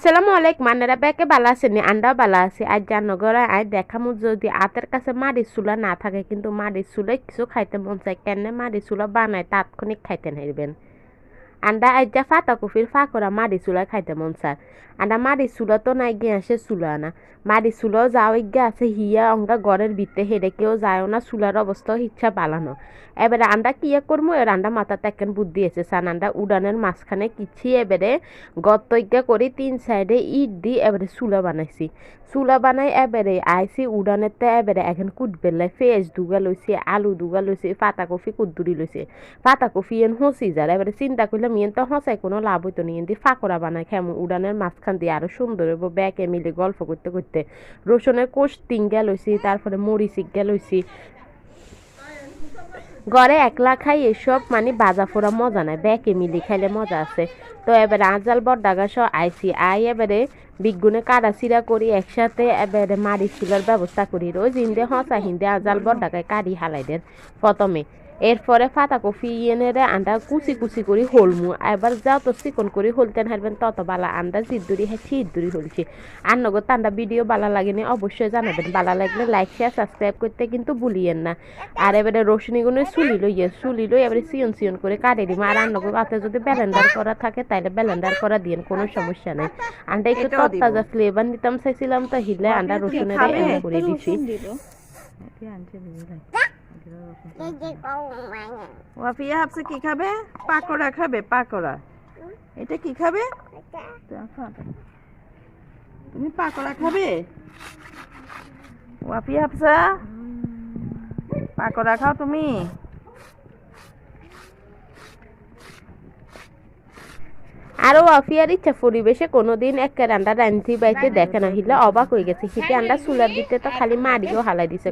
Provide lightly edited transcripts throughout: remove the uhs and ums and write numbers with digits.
আসসালামু আলাইকুম আন্নারা ব্যাকে বালা আছেন আন্ডাও বালা আছে আজ জানগরে আজ দেখামু যদি আতের কাছে মাটির চুলা না থাকে কিন্তু মাটির চুলায় কিছু খাইতে মন চায় কেন মাটির চুলা বানায় তাৎক্ষণিক খাইতে নাইবেন আন্ডা আইজা ফাতা কফির ফা করা মাটি চুলা খাইতে মন চায় আন্ডা মাটি চুলা তো নাই গিয়ে আসে চুলা না মাটি চুলাও যাও গিয়ে আছে হিয়া অঙ্গা ঘরের ভিতরে হেডে কেউ যায় না চুলার অবস্থা ইচ্ছা বালানো এবারে আন্ডা কিয়া করবো এর আন্ডা মাথাতে একখান বুদ্ধি এসে সান আন্ডা উড়ানের মাঝখানে কিছি এবারে গত্তইজ্ঞা করি 3 সাইডে ইট দি এবারে চুলা বানাইছি চুলা বানাই এবারে আইসি উড়ানেতে এবারে এখন কুটবেলাই ফেস দুগা লইছি আলু দুগা লইছি পাতা কফি কুদ্দুরি লইছি পাতা কফি এন হসি যার এবারে চিন্তা করলাম ইয়েন তো হসাই কোনো লাভ হইতো নি দিয়ে ফাঁকড়া বানাই খেমন উড়ানের মাঝখান দিয়ে আরো সুন্দর হইব ব্যাকে মিলে গল্প করতে করতে রসুনের কোষ 3 লইছি তারপরে মরিচ লইছি ঘরে একলা খাই এসব মানে বাজা ফোড়া মজা নাই ব্যাকে মিলি খাইলে মজা আছে তো এবারে আজাল বড়ডাগা সহ আইসি এবারে বিগুনে কাটা চিরা করি একসাথে এবারে মারি চুলার ব্যবস্থা করি রোজ হিন্দে হসা হিন্দে আজাল বড়ডাগায় কাটি হালাই দেন প্রথমে এরপরে ফাতা কফি এনেরে আন্ডা কুচি কুচি করি হলমু এবার যাও তো চিকন করি হলতেন হারবেন তত বালা আন্ডা জিদ্দুরি হ্যাঁ ছিদ্দুরি হলছি আর নগদ তান্ডা ভিডিও বালা লাগেনি অবশ্যই জানাবেন বালা লাগলে লাইক শেয়ার সাবস্ক্রাইব করতে কিন্তু ভুলিয়েন না আর এবারে রসুনিগুলো চুলি লই এবারে সিয়ন সিয়ন করে কাটে দিব আর নগদ হাতে যদি ব্যালেন্ডার করা থাকে তাইলে ব্যালেন্ডার করা দিয়েন কোনো সমস্যা নেই আন্ডা একটু তরতাজা ফ্লেভার নিতাম চাইছিলাম তো হিলে আন্ডা রসুনের এনে করে দিছি ওয়াফিয়া হাফসে কি খাবে পাকোড়া খাবে পাকোড়া এটা কি খাবে তুমি পাকোড়া খাবে ওয়াফিয়া হাফসা পাকোড়া খাও তুমি আরও অফিয়ার ইচ্ছা পরিবেশে কোনোদিন এক রান্না রান্ধি বাইতে দেখে না হিলে অবাক হয়ে গেছে হিতে আন্ডা চুলার দিতে তো খালি মারিও হালাই দিছে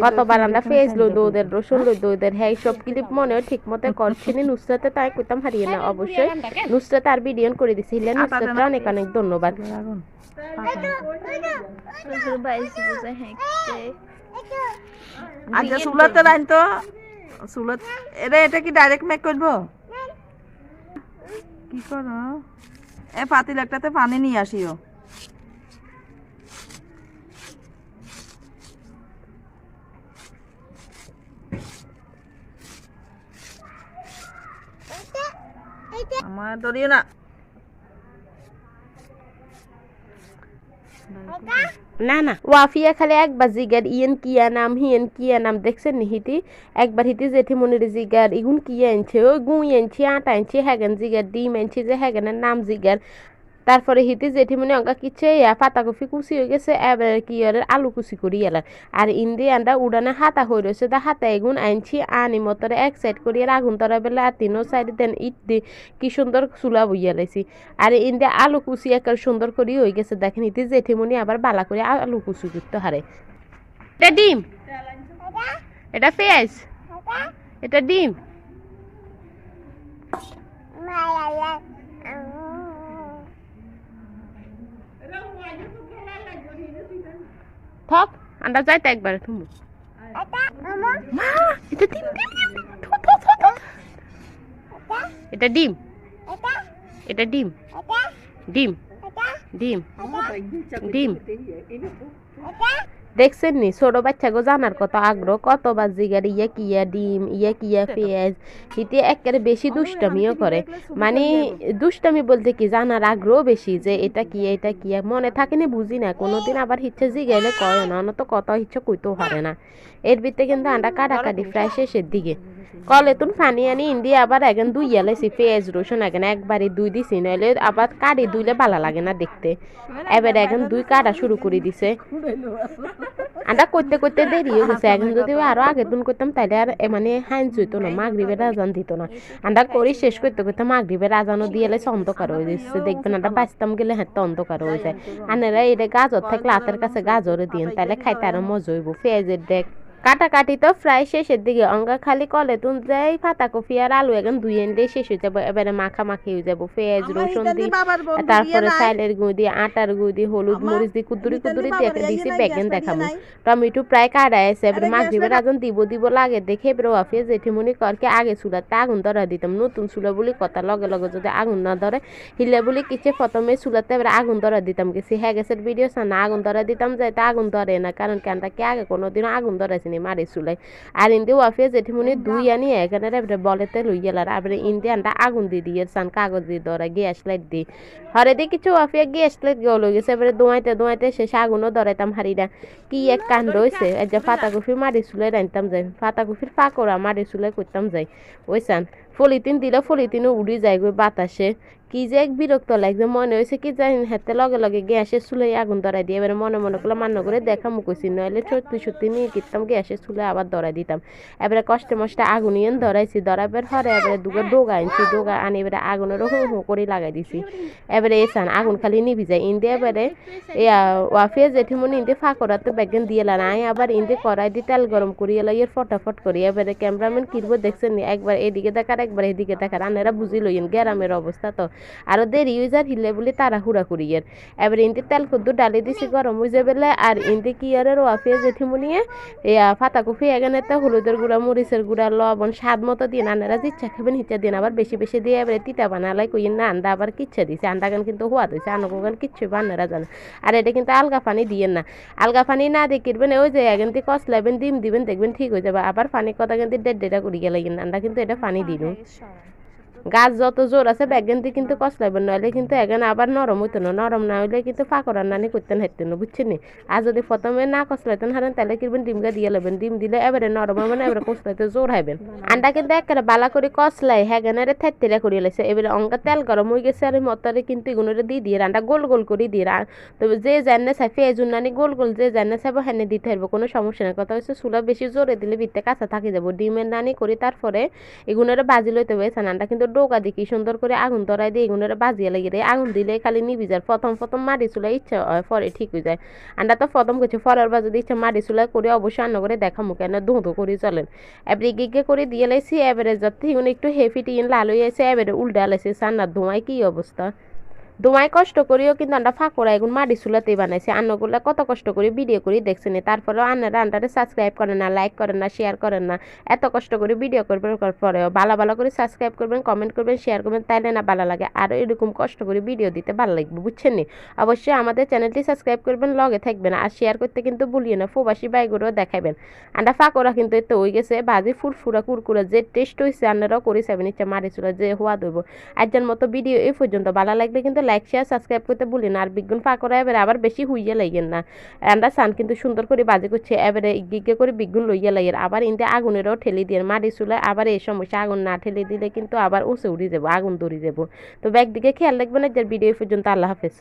কতবার আমরা ফেস লো দৌদের রসুন লো দৌদের হ্যাঁ সব ক্লিপ মনেও ঠিক মতো করছিনি নুসরাতে তাই কইতাম হারিয়ে না অবশ্যই নুসরাত আর ভিডিও করে দিছে হিলে নুসরাতরা অনেক অনেক ধন্যবাদ আচ্ছা চুলাতে রাইন তো চুলাত এটা কি ডাইরেক্ট মেক করবো কি করো এ পাতিল একটাতে পানি নিয়ে আসিও আমার ধরিও না না না ওয়াফিয়া খালি একবার জিগার ইয়েন কিয়া নাম হিয়েন কিয়া নাম দেখছেন নি হিতি একবার হিতি জেঠি মনির জিগার ইগুন কিয়া আনছে ওই গুই আনছে আটা আনছে হ্যাগেন জিগার ডিম আনছে যে হ্যাগেনের নাম জিগার তারপরে হিতি জেঠিমনি অঙ্কা কিচ্ছে পাতা কফি কুচি হয়ে গেছে এবার কি আলু কুচি করি এলার আর ইন্দি আন্ডা উড়ানে হাতা হয়ে রয়েছে তা হাতা এগুন আনছি আনি মতরে এক সাইড করিয়ে আগুন তরা বেলা আর 3 সাইডে দেন ইট দি কি সুন্দর চুলা বইয়া লাইছি আর ইন্দি আলু কুচি একার সুন্দর করি হয়ে গেছে দেখেন ইতি জেঠিমনি আবার বালা করে আলু কুচি করতে হারে এটা ডিম এটা পেঁয়াজ এটা ডিম থাক আন্ডা যাইতে একবার তুমি এটা ডিম এটা ডিম এটা ডিম ডিম ডিম ডিম দেখছেন নি ছোট বাচ্চাগো জানার কত আগ্রহ কতবার জিগার ইয়া কিয়া ডিম ইয়া কিয়া পেঁয়াজ হিতে একেবারে বেশি দুষ্টামিও করে মানে দুষ্টামি বলতে কি জানার আগ্রহ বেশি যে এটা কিয়া মনে থাকে না বুঝি না কোনোদিন আবার হিচ্ছে জিগাইলে কয় না তো কত হিচ্ছে কইতেও পারে না এর ভিতরে কিন্তু আন্ডা কাটাকাটি প্রায় শেষের দিকে কলে তুন ফানি আনি ইন্ডিয়া আবার এখন দুই এলাইছি পেঁয়াজ রসুন এখন একবারে দুই দিছি নইলে আবার কাটি দুইলে ভালো লাগে না দেখতে এবার এখন দুই কাটা শুরু করে দিছে আন্ডা করতে করতে দেরি হয়ে গেছে এখন যদি আরো আগে তুন করতাম তাহলে আর মানে হাইন চইতো না মাগরিবের আজান দিত না আন্ডা করি শেষ করতে করতে মাগরিবের আজানও দিয়ে এলে অন্ধকার হয়ে যাচ্ছে দেখবেন আন্ডা বাঁচতাম গেলে হ্যাঁ অন্ধকার হয়ে যায় আনেরা এটা গাজর থাকলে হাতের কাছে গাজরে দিন তাহলে খাইতে আরো মজা হইব পেঁয়াজের দেখ কাটাকাটি তো প্রায় শেষের দিকে অঙ্গা খালি কলে তুন যাই পাতাকপি আর আলু এখন দুই এনলেই শেষ হয়ে যাবো এবারে মাখামাখি হয়ে যাবো পেঁয়াজ আমার রসুন ইতালি দিয়ে বাবার বন্ধু বিয়ে তারপরে নাই চাইলের গুঁড়ি দিয়ে আটার গুঁড়ি দিয়ে হলুদ আমার মরিচ দিয়ে কুদুরি ইতালি কুদুরি দিয়ে বাবার একটা ইয়ে দিছি নাই বেগেন গ্যাসটা দিয়ে দেখামু নাই টমেটো প্রায় কাটা আছে এবারে আরে মাগরিবের গ্যাসটা আজন দিব লাগে দেখে এবারে অফিস জেঠিমুনি করকে আগে চুলাতে আগুন ধরা দিতাম নতুন চুলা বলি কথা লগে লগে যদি আগুন না ধরে হিলে বলি কিছু প্রথমে চুলাতে এবারে আগুন ধরা দিতাম গেছি হ্যাঁ গ্যাসের ভিডিও না আগুন ধরা দিতাম যাইতে আগুন ধরে না কারণ কেনটা কি আগে কোনোদিনও আগুন ধরেছিনি মারি চুলাই আর ইন্দি অফিস জেঠিমুনি দুই আনি এখানে এবারে বলেতে লই গেলার এবারে ইন্ডিয়ানটা আগুন দিয়ে দিয়ে সান কাগজ দিয়ে ধরা গ্যাস লাইট দিয়ে হরে দিয়ে কিছু অফিয়া গ্যাস লাইট গেল গেছে এবারে দোয়াইতে শেষে আগুনও ধরাইতাম হারিটা কি এক কাণ্ড হয়েছে এই যে পাতাকপি মারি চুলে রাঁধতাম যাই পাতাকপির পাকোড়া মারি চুলে করতাম যাই ওইসান ফলিতিন দিলে ফলিতিনও উড়ি যায় গো বাতাসে কি যে এক বিরক্ত লাগছে মনে হয়েছে কি জানি হাতে লগে লগে গ্যাসের চুলে আগুন ধরাই দিয়ে এবারে মনে মনে করলে মান্য করে দেখা মুখছি নইলে সত্যি সত্যি নিয়ে কিনতাম গ্যাসের চুলে আবার ধরাই দিতাম এবারে কষ্টে মষ্টে আগুন ইয়েন ধরাইছি ধরাবার পরে এবারে দুটো ডোগা আনছি ডোগা আনি এবারে আগুনের হু হু করে লাগাই দিছি এবারে এসান আগুন খালি নিভি যায় ইন্দি এবারে ওয়াফিয়া জেঠিমনি ইন্দি ফাঁকরা তো ব্যাগেন দিয়ে এলাম আই আবার ইন্দি কড়াই দিয়ে তেল গরম করি এলো ইয়ের ফটাফট করি এবারে ক্যামেরাম্যান কিনবো দেখছেন একবার এদিকে দেখার একবার এদিকে দেখার আনেরা বুঝি লইন গ্রামের অবস্থা তো আরো দেরি হয়ে যার হিলে বলে তারা হুড়া করিয়ের এবার ইন্দি তেল খুদ্দু ডালি দিছি গরম হয়ে যাবে আর ইন্দি কি আর ওয়াফিয়া জেঠিমনিয়ে পাতাকপি এখানে তো হলুদের গুঁড়া মরিচের গুঁড়া লবণ স্বাদ মতো দিয়ে আনারা ইচ্ছা খাবেন হিচ্ছা দিন আবার বেশি বেশি দিয়ে এবারে তিতা বানালাই কইন না আন্দা আবার কিচ্ছা দিছে আন্দা গান কিন্তু হওয়া দিয়েছে আনগান কিচ্ছু বানারা জানে আর এটা কিন্তু আলগা পানি দিয়েন না আলগা পানি না দিয়ে কিনবেন ওই যে এখন থেকে কষলাবেন ডিম দিবেন দেখবেন ঠিক হয়ে যাবে আবার পানি কথা কিন্তু দেড় করি গেলে আন্দা কিন্তু এটা পানি দিন গাছ যত জোর আছে ব্যাগেন্তি কিন্তু কষলাইবেন নইলে কিন্তু এখানে আবার নরম হইতো না নরম না হইলে কিন্তু ফাঁকড়ার নানি করতেন হাঁটতেন না বুঝছেন নি আর যদি প্রথমে না কষলাইতেন হারেন তাহলে কিনবেন ডিমগা দিয়ে নেবেন ডিম দিলে এবারে নরম হবে না এবারে কষলাইতে জোর হাইবেন আন্ডা কিন্তু একেবারে বালা করে কষলাই হ্যাগানারে থেত্তেরা করিয়ে লাইছে এবারে অঙ্কা তেল গরম হয়ে গেছে আর মতরে কিন্তু এগুলোরে দিয়ে দিয়ে রান্না গোল গোল করে দিয়ে তবে যে জানে চাই পেঁয়াজুন নানি গোল গোল যে জানে চাইবো হ্যানে দিতে পারবো কোনো সমস্যা নেই কথা হচ্ছে চুলা বেশি জোরে দিলে ভিতরে কাঁচা থাকি যাবো ডিমের নানি করি তারপরে এগুলোরে বাজি লইতে হবে আন্ডা কিন্তু ডোকা দেখি সুন্দর করে আগুন ধরাই দিয়ে এগুলোরে বাজিয়ে লাগিয়ে দেয় আগুন দিলে খালি নিবি যায় প্রথম মাটি চুলাই ইচ্ছা হয় পরে ঠিক হয়ে যায় আন্ডা তো প্রথম কিছু ফলের বাজে ইচ্ছা মাটি চুলাই করে অবশ্যই রান্না করে দেখা মুখে না ধুঁধু করে চলেন এবারে গিগে করে দিয়ে লাইছি এবারে যাতে একটু হেফি টিন লাল হয়ে আছে এবারে উল্টা লাইছে সান্নার ধোঁয়ায় কি অবস্থা দোমায় কষ্ট করিও কিন্তু আমরা ফাঁকড়া এখন মাটি চুলাতেই বানাইছি আন্নগুলা কত কষ্ট করে ভিডিও করি দেখছেন তারপরেও আন্নারা আন্ডারে সাবস্ক্রাইব করেন না লাইক করেন না শেয়ার করেন না এত কষ্ট করে ভিডিও করবেন পরেও ভালো করে সাবস্ক্রাইব করবেন কমেন্ট করবেন শেয়ার করবেন তাইলে না ভালো লাগে আর এরকম কষ্ট করে ভিডিও দিতে ভালো লাগবে বুঝছেন নি অবশ্যই আমাদের চ্যানেলটি সাবস্ক্রাইব করবেন লগে থাকবেন আর শেয়ার করতে কিন্তু ভুলিয়ে না প্রবাসী বাইগুলো দেখাবেন আন্ডা ফাঁকড়া কিন্তু এতে হয়ে গেছে ভাজি ফুরফুরা কুরকুরা যে টেস্ট হয়েছে আন্নারাও করে সেভেন ইচ্ছা মারি চুলা যে হওয়া দেবো আজকের মতো ভিডিও এই পর্যন্ত ভালো লাগলে কিন্তু লাইক শেয়ার সাবস্ক্রাইব করতে ভুলি না আর বিজ্ঞান ফাঁকরা এবারে আবার বেশি হুইয়া লাগেন না আমরা সান কিন্তু সুন্দর করে বাজে করছে এবারে গিগে করে বিজ্ঞান লইয়া লাগেন আবার ইন্দে আগুনেরও ঠেলি দিয়ে মাটি চুলে আবার এই সমস্যা আগুন না ঠেলে দিলে কিন্তু আবার উঠে উড়ে যাবো আগুন দৌড়ে যাবো তো ব্যাগ দিকে খেয়াল রাখবেন যে ভিডিও পর্যন্ত আল্লাহ হাফেজ।